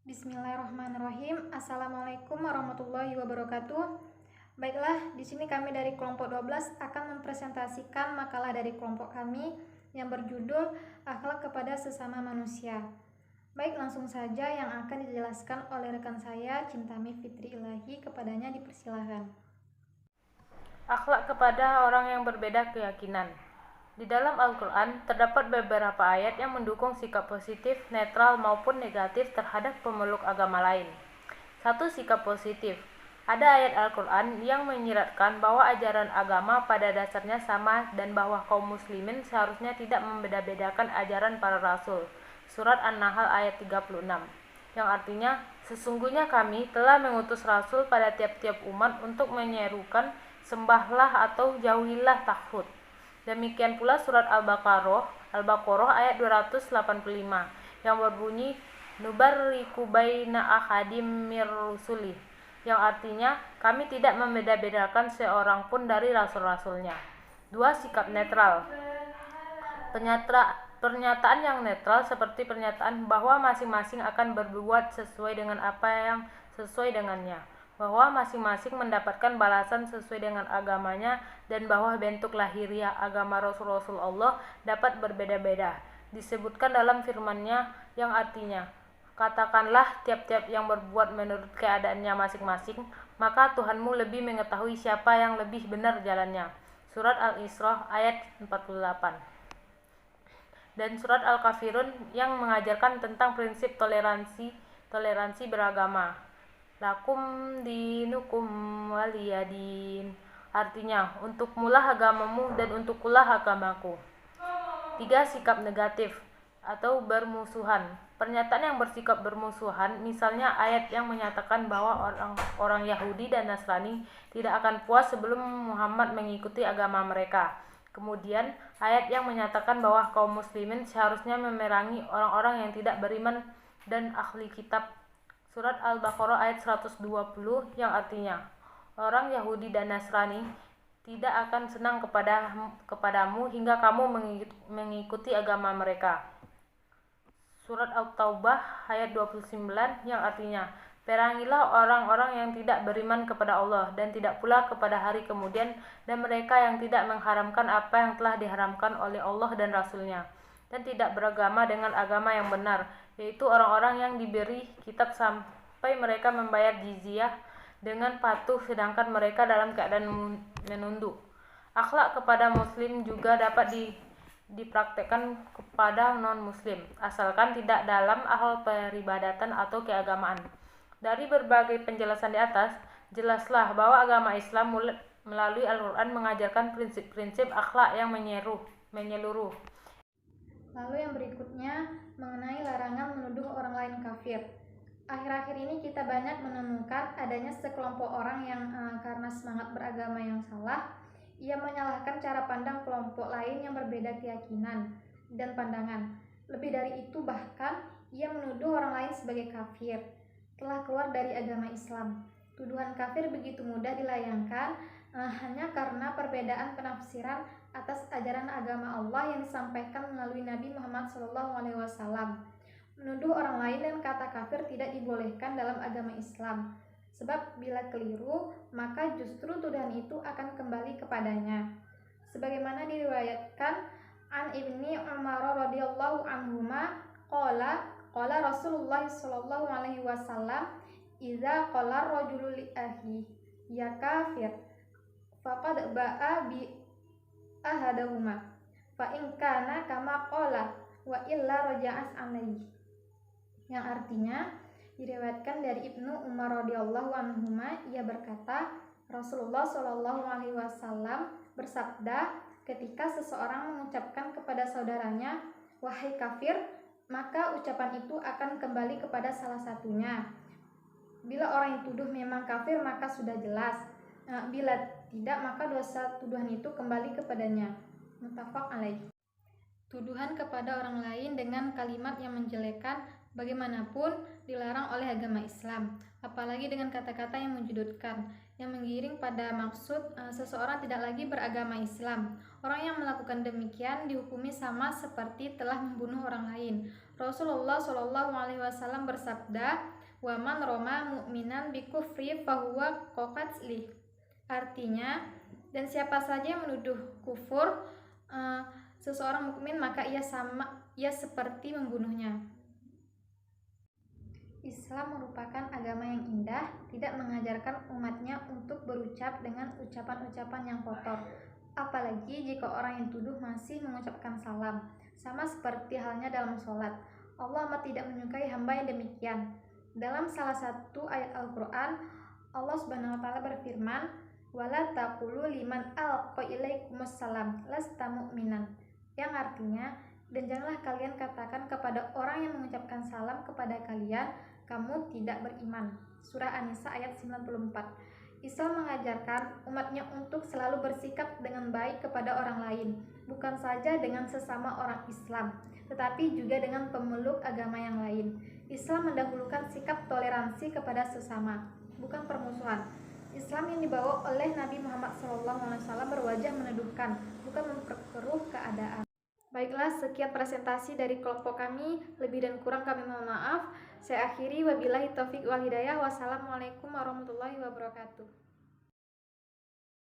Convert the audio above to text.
Bismillahirrahmanirrahim. Assalamualaikum warahmatullahi wabarakatuh. Baiklah, di sini kami dari kelompok 12 akan mempresentasikan makalah dari kelompok kami yang berjudul Akhlak kepada Sesama Manusia. Baik, langsung saja yang akan dijelaskan oleh rekan saya, Cintami Fitri Ilahi, kepadanya dipersilahkan. Akhlak kepada orang yang berbeda keyakinan. Di dalam Al-Quran, terdapat beberapa ayat yang mendukung sikap positif, netral maupun negatif terhadap pemeluk agama lain. Satu, sikap positif. Ada ayat Al-Quran yang menyiratkan bahwa ajaran agama pada dasarnya sama dan bahwa kaum muslimin seharusnya tidak membeda-bedakan ajaran para rasul. Surat An-Nahl ayat 36. Yang artinya, sesungguhnya kami telah mengutus rasul pada tiap-tiap umat untuk menyerukan sembahlah atau jauhilah taghut. Demikian pula surat Al-Baqarah ayat 285 yang berbunyi nubarriku baina ahadim mir rusuli, yang artinya kami tidak membeda-bedakan seorang pun dari rasul-rasulnya. Dua, sikap netral. Pernyataan yang netral seperti pernyataan bahwa masing-masing akan berbuat sesuai dengan apa yang sesuai dengannya, bahwa masing-masing mendapatkan balasan sesuai dengan agamanya, dan bahwa bentuk lahiriah agama Rasul-Rasul Allah dapat berbeda-beda. Disebutkan dalam firman-Nya yang artinya, katakanlah tiap-tiap yang berbuat menurut keadaannya masing-masing, maka Tuhanmu lebih mengetahui siapa yang lebih benar jalannya. Surat Al-Isra ayat 48. Dan surat Al-Kafirun yang mengajarkan tentang prinsip toleransi beragama. Lakum dinukum waliyadin, artinya untukmulah agamamu dan untukkulah agamaku. Tiga, sikap negatif atau bermusuhan. Pernyataan yang bersikap bermusuhan, misalnya ayat yang menyatakan bahwa orang Yahudi dan Nasrani tidak akan puas sebelum Muhammad mengikuti agama mereka. Kemudian ayat yang menyatakan bahwa kaum muslimin seharusnya memerangi orang-orang yang tidak beriman dan ahli kitab. Surat Al-Baqarah ayat 120 yang artinya, orang Yahudi dan Nasrani tidak akan senang kepadamu hingga kamu mengikuti agama mereka. Surat At-Taubah ayat 29 yang artinya, perangilah orang-orang yang tidak beriman kepada Allah dan tidak pula kepada hari kemudian, dan mereka yang tidak mengharamkan apa yang telah diharamkan oleh Allah dan Rasul-Nya, dan tidak beragama dengan agama yang benar, yaitu orang-orang yang diberi kitab sampai mereka membayar jizyah dengan patuh sedangkan mereka dalam keadaan menunduk. Akhlak kepada muslim juga dapat dipraktekkan kepada non-muslim, asalkan tidak dalam hal peribadatan atau keagamaan. Dari berbagai penjelasan di atas, jelaslah bahwa agama Islam melalui Al-Quran mengajarkan prinsip-prinsip akhlak yang menyeluruh. Lalu yang berikutnya mengenai larangan menuduh orang lain kafir. Akhir-akhir ini kita banyak menemukan adanya sekelompok orang yang karena semangat beragama yang salah, ia menyalahkan cara pandang kelompok lain yang berbeda keyakinan dan pandangan. Lebih dari itu, bahkan ia menuduh orang lain sebagai kafir, telah keluar dari agama Islam. Tuduhan kafir begitu mudah dilayangkan hanya karena perbedaan penafsiran atas ajaran agama Allah yang disampaikan melalui Nabi Muhammad SAW. Menuduh orang lain dan kata kafir tidak dibolehkan dalam agama Islam, sebab bila keliru, maka justru tuduhan itu akan kembali kepadanya. Sebagaimana diriwayatkan an Ibni Umar radhiyallahu anhuma qala Rasulullah sallallahu alaihi wasallam, idza qala rajulu li akhi ya kafir faqad ba'a bi ahadahuma fa in kana kama qala wa illa raja'as alaihi, yang artinya diriwayatkan dari Ibnu Umar radhiyallahu anhuma, ia berkata, Rasulullah shallallahu alaihi wasallam bersabda, ketika seseorang mengucapkan kepada saudaranya, wahai kafir, maka ucapan itu akan kembali kepada salah satunya. Bila orang yang tuduh memang kafir, maka sudah jelas. Bila tidak, maka dosa tuduhan itu kembali kepadanya. Muttafaq alaih. Tuduhan kepada orang lain dengan kalimat yang menjelekkan bagaimanapun dilarang oleh agama Islam, apalagi dengan kata-kata yang menjudutkan, yang menggiring pada maksud seseorang tidak lagi beragama Islam. Orang yang melakukan demikian dihukumi sama seperti telah membunuh orang lain. Rasulullah SAW bersabda, wa man roma mu'minan bikufri fahuwa qaqatlih. Artinya, dan siapa saja yang menuduh kufur seseorang mukmin, maka ia seperti membunuhnya. Islam merupakan agama yang indah, tidak mengajarkan umatnya untuk berucap dengan ucapan-ucapan yang kotor. Apalagi jika orang yang tuduh masih mengucapkan salam, sama seperti halnya dalam sholat. Allah amat tidak menyukai hamba yang demikian. Dalam salah satu ayat Al-Quran, Allah Subhanahu wa Ta'ala berfirman, "Wala taqulu liman alqa ilaikumus salam lasta mu'minan," yang artinya, dan janganlah kalian katakan kepada orang yang mengucapkan salam kepada kalian, kamu tidak beriman. Surah An-Nisa ayat 94. Islam mengajarkan umatnya untuk selalu bersikap dengan baik kepada orang lain, bukan saja dengan sesama orang Islam, tetapi juga dengan pemeluk agama yang lain. Islam mendahulukan sikap toleransi kepada sesama, bukan permusuhan. Islam yang dibawa oleh Nabi Muhammad SAW berwajah meneduhkan, bukan memperkeruh keadaan. Baiklah, sekian presentasi dari kelompok kami. Lebih dan kurang kami mohon maaf. Saya akhiri, wabillahi taufiq wal hidayah. Wassalamualaikum warahmatullahi wabarakatuh.